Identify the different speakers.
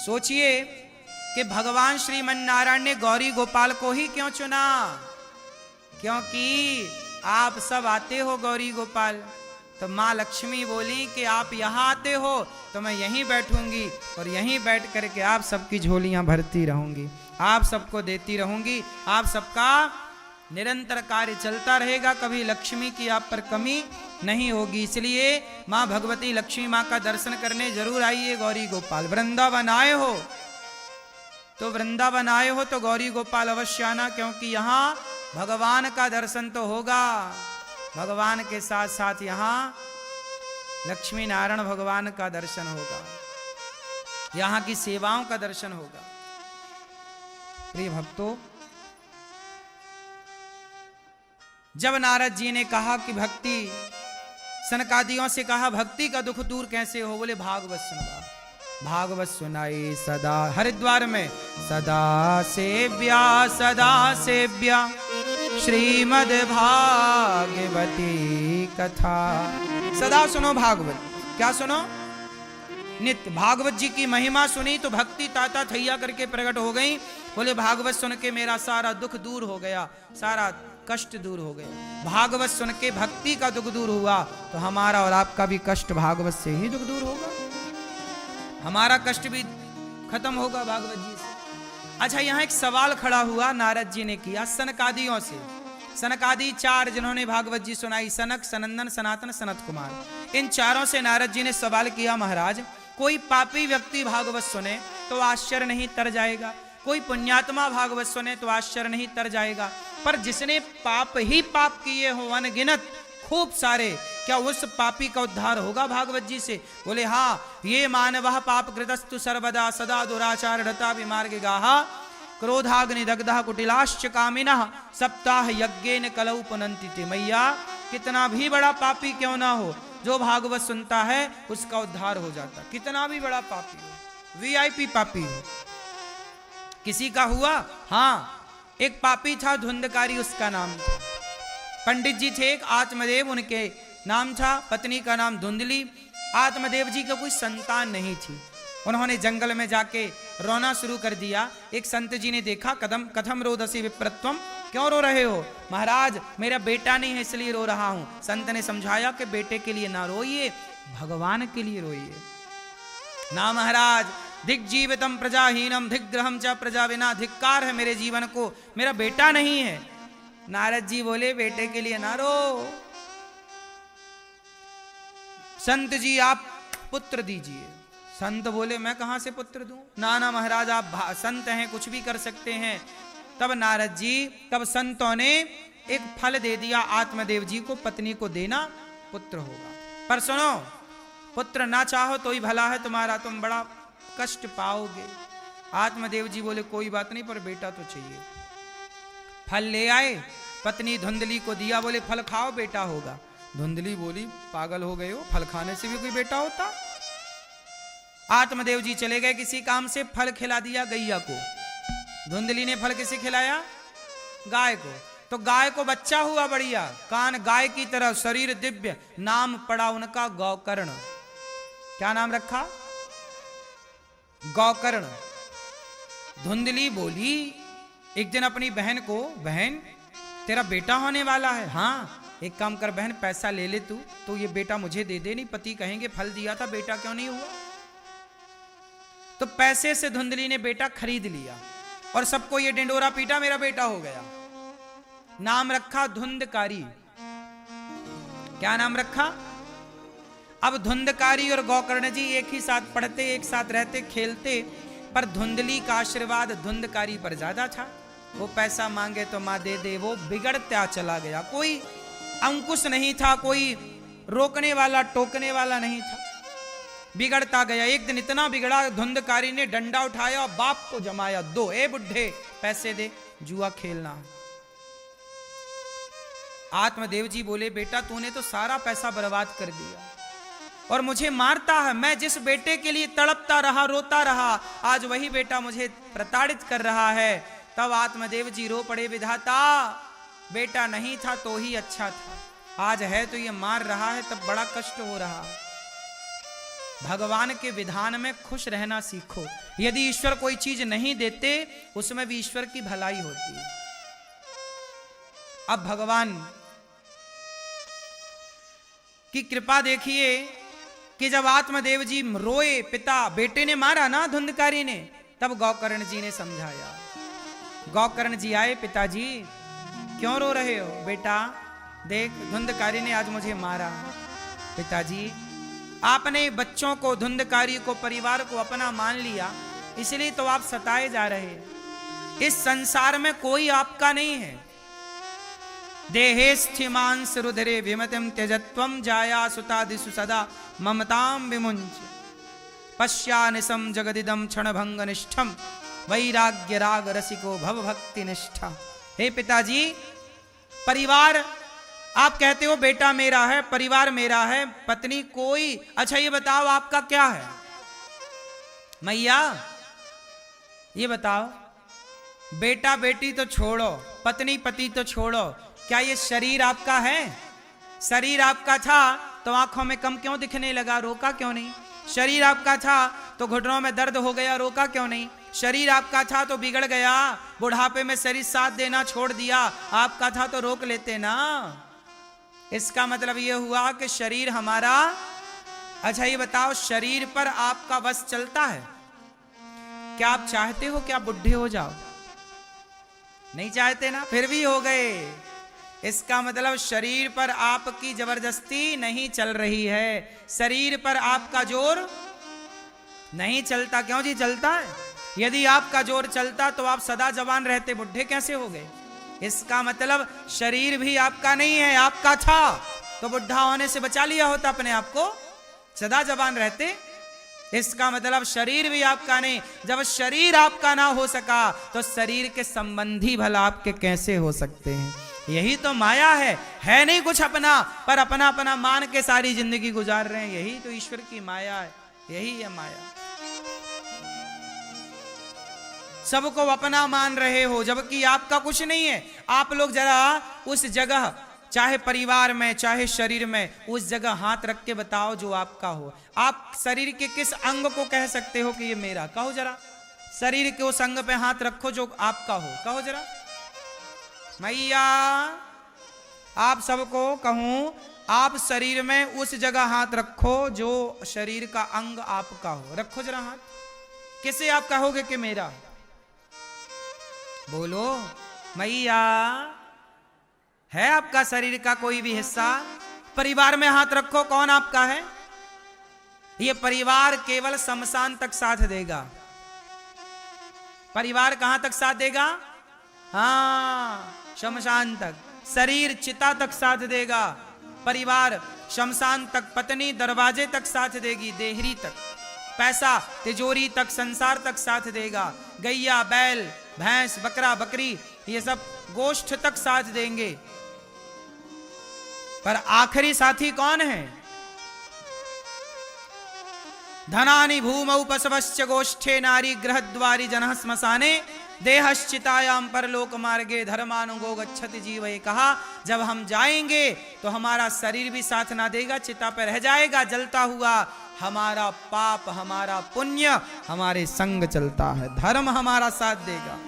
Speaker 1: सोचिए कि भगवान श्रीमन नारायण ने गौरी गोपाल को ही क्यों चुना, क्योंकि आप सब आते हो गौरी गोपाल। तो माँ लक्ष्मी बोली कि आप यहाँ आते हो तो मैं यहीं बैठूंगी और यहीं बैठ करके आप सबकी झोलियां भरती रहूंगी, आप सबको देती रहूंगी, आप सबका निरंतर कार्य चलता रहेगा, कभी लक्ष्मी की आप पर कमी नहीं होगी। इसलिए माँ भगवती लक्ष्मी माँ का दर्शन करने जरूर आइए गौरी गोपाल। वृंदावन आए हो तो वृंदावन आए हो तो गौरी गोपाल अवश्य आना, क्योंकि यहाँ भगवान का दर्शन तो होगा, भगवान के साथ साथ यहाँ लक्ष्मी नारायण भगवान का दर्शन होगा, यहाँ की सेवाओं का दर्शन होगा। प्रिय भक्तों, जब नारद जी ने कहा कि भक्ति, सनकादियों से कहा भक्ति का दुख दूर कैसे हो, बोले भागवत सुनवा, भागवत सुनाई सदा हरिद्वार में, सदा सेव्या श्रीमद् भागवती कथा। सदा सुनो भागवत, क्या सुनो, नित्य भागवत जी की महिमा सुनी तो भक्ति ताता थैया करके प्रकट हो गई। बोले भागवत सुन के मेरा सारा दुख दूर हो गया, सारा कष्ट दूर हो गया। भागवत सुन के भक्ति का दुख दूर हुआ तो हमारा और आपका भी कष्ट भागवत से ही दुख दूर होगा, हमारा कष्ट भी खत्म होगा भागवत जी से। अच्छा, यहाँ एक सवाल खड़ा हुआ, नारद जी ने किया सनकादियों से। सनकादि चार जिन्होंने भागवत जी सुनाई, सनक, सनंदन, सनातन, सनत कुमार, इन चारों से नारद जी ने सवाल किया, महाराज कोई पापी व्यक्ति भागवत सुने तो आश्चर्य नहीं तर जाएगा, कोई पुण्यात्मा भागवत सुने तो आश्चर्य नहीं तर जाएगा, पर जिसने पाप ही पाप किए हो अनगिनत खूब सारे, क्या उस पापी का उद्धार होगा भागवत जी से? बोले हाँ, ये मानवः पाप कृतस्तु सर्वदा सदा दुराचार ढता विमार्ग गाहा क्रोधाग्नि दग्धा कुटिलाश्च कामिनः सप्ताह यज्ञेन कलौ पुनन्ति ते। मैया कितना भी बड़ा पापी क्यों ना हो, जो भागवत सुनता है उसका उद्धार हो जाता, कितना भी बड़ा पापी हो, वीआईपी पापी हो। किसी का हुआ, हाँ, एक पापी था धुंधकारी, उसका नाम था, पंडित जी थे एक आत्मदेव, उनके नाम था, पत्नी का नाम धुंधली। आत्मदेव जी को कोई संतान नहीं थी, उन्होंने जंगल में जाके रोना शुरू कर दिया। एक संत जी ने देखा, कथम रोदसी विप्रत्वम, क्यों रो रहे हो? महाराज मेरा बेटा नहीं है इसलिए रो रहा हूं। संत ने समझाया कि बेटे के लिए ना रोइए, भगवान के लिए रोइए। ना महाराज, दिग्जीवितम प्रजाहीनम दिग्ग्रहम च प्रजा विना, धिक्कार है मेरे जीवन को, मेरा बेटा नहीं है। नारद जी बोले बेटे के लिए ना रो, संत जी आप पुत्र दीजिए। संत बोले मैं कहां से पुत्र दूं? ना ना महाराज, आप संत हैं, कुछ भी कर सकते हैं। तब नारद जी, तब संतों ने एक फल दे दिया आत्मदेव जी को, पत्नी को देना, पुत्र होगा। पर सुनो, पुत्र ना चाहो तो ही भला है तुम्हारा, तुम बड़ा कष्ट पाओगे। आत्मदेव जी बोले कोई बात नहीं, पर बेटा तो चाहिए। फल ले आए, पत्नी धुंधली को दिया, बोले फल खाओ बेटा होगा। धुंधली बोली पागल हो गए हो, फल खाने से भी कोई बेटा होता? आत्मदेव जी चले गए किसी काम से, फल खिला दिया गैया को। धुंधली ने फल किसे खिलाया? गाय को। तो गाय को बच्चा हुआ बढ़िया, कान गाय की तरह, शरीर दिव्य, नाम पड़ा उनका गौकर्ण। क्या नाम रखा? गौकर्ण। धुंधली बोली एक दिन अपनी बहन को, बहन तेरा बेटा होने वाला है। हाँ, एक काम कर बहन, पैसा ले ले तू, तो ये बेटा मुझे दे दे, नहीं पति कहेंगे फल दिया था बेटा क्यों नहीं हुआ। तो पैसे से धुंधली ने बेटा खरीद लिया और सबको ये डिंडोरा पीटा, मेरा बेटा हो गया। नाम रखा धुंधकारी। क्या नाम रखा? अब धुंधकारी और गौकर्ण जी एक ही साथ पढ़ते, एक साथ रहते, खेलते, पर धुंधली का आशीर्वाद धुंधकारी पर ज्यादा था। वो पैसा मांगे तो मां दे दे, वो बिगड़ता चला गया, कोई अंकुश नहीं था, कोई रोकने वाला टोकने वाला नहीं था, बिगड़ता गया। एक दिन इतना बिगड़ा, धुंधकारी ने डंडा उठाया और बाप को जमाया, दो ए बुढ़े पैसे दे, जुआ खेलना। आत्मदेव जी बोले बेटा तूने तो सारा पैसा बर्बाद कर दिया और मुझे मारता है। मैं जिस बेटे के लिए तड़पता रहा, रोता रहा, आज वही बेटा मुझे प्रताड़ित कर रहा है। तब आत्मदेव जी रो पड़े, विधाता बेटा नहीं था तो ही अच्छा था, आज है तो ये मार रहा है, तब बड़ा कष्ट हो रहा। भगवान के विधान में खुश रहना सीखो। यदि ईश्वर कोई चीज नहीं देते उसमें भी ईश्वर की भलाई होती है। अब भगवान की कृपा देखिए कि जब आत्मदेव जी रोए, पिता बेटे ने मारा ना धुंधकारी ने, तब गौकर्ण जी ने समझाया। गौकर्ण जी आए, पिताजी क्यों रो रहे हो? बेटा देख धुंधकारी ने आज मुझे मारा। पिताजी आपने बच्चों को, धुंधकारी को, परिवार को अपना मान लिया, इसलिए तो आप सताए जा रहे हैं। इस संसार में कोई आपका नहीं है। देहेस्थ्यमांस रुधिरे विमतिम त्यजत्वम जाया सुतादिषु सदा ममताम विमुंच पश्यानिसम जगदिदम क्षणभंग निष्ठम वैराग्य राग रसिको भव भक्ति निष्ठा। हे पिताजी, परिवार आप कहते हो बेटा मेरा है, परिवार मेरा है, पत्नी कोई, अच्छा ये बताओ आपका क्या है? मैया ये बताओ, बेटा बेटी तो छोड़ो, पत्नी पति तो छोड़ो, क्या ये शरीर आपका है? शरीर आपका था तो आंखों में कम क्यों दिखने लगा? रोका क्यों नहीं? शरीर आपका था तो घुटनों में दर्द हो गया, रोका क्यों नहीं? शरीर आपका था तो बिगड़ गया, बुढ़ापे में शरीर साथ देना छोड़ दिया, आपका था तो रोक लेते ना। इसका मतलब यह हुआ कि शरीर हमारा। अच्छा ये बताओ, शरीर पर आपका वश चलता है? क्या आप चाहते हो कि आप बुढ़े हो जाओ? नहीं चाहते ना, फिर भी हो गए। इसका मतलब शरीर पर आपकी जबरदस्ती नहीं चल रही है, शरीर पर आपका जोर नहीं चलता। क्यों जी चलता है? यदि आपका जोर चलता तो आप सदा जवान रहते, बुढ़े कैसे हो गए? इसका मतलब शरीर भी आपका नहीं है, आपका था तो बुढ़ा होने से बचा लिया होता अपने आप को, सदा जवान रहते। इसका मतलब शरीर भी आपका नहीं। जब शरीर आपका ना हो सका तो शरीर के संबंधी भला आपके कैसे हो सकते हैं? यही तो माया है नहीं कुछ अपना, पर अपना अपना मान के सारी जिंदगी गुजार रहे हैं। यही तो ईश्वर की माया है, यही है माया। सबको अपना मान रहे हो जबकि आपका कुछ नहीं है। आप लोग जरा उस जगह, चाहे परिवार में चाहे शरीर में, उस जगह हाथ रख के बताओ जो आपका हो। आप शरीर के किस अंग को कह सकते हो कि ये मेरा? कहो जरा। शरीर के उस अंग पे हाथ रखो जो आपका हो, कहो जरा। मैया आप सबको कहूं, आप शरीर में उस जगह हाथ रखो जो शरीर का अंग आपका हो। रखो जरा हाथ। किसे आप कहोगे कि मेरा? बोलो मैया। है आपका शरीर का कोई भी हिस्सा? परिवार में हाथ रखो, कौन आपका है? ये परिवार केवल शमशान तक साथ देगा। परिवार कहां तक साथ देगा? हाँ, शमशान तक। शरीर चिता तक साथ देगा, परिवार शमशान तक, पत्नी दरवाजे तक साथ देगी, देहरी तक। पैसा तिजोरी तक, संसार तक साथ देगा। गैया बैल भैंस बकरा बकरी ये सब गोष्ठ तक साथ देंगे, पर आखिरी साथी कौन है? धनानि भूमौ पशवश्च गोष्ठे नारी गृहद्वारी जनः श्मशाने देहश्चितायाम परलोक मार्गे धर्मानुगो गच्छति जीव। ये कहा जब हम जाएंगे तो हमारा शरीर भी साथ ना देगा, चिता पर रह जाएगा जलता हुआ। हमारा पाप हमारा पुण्य हमारे संग चलता है, धर्म हमारा साथ देगा।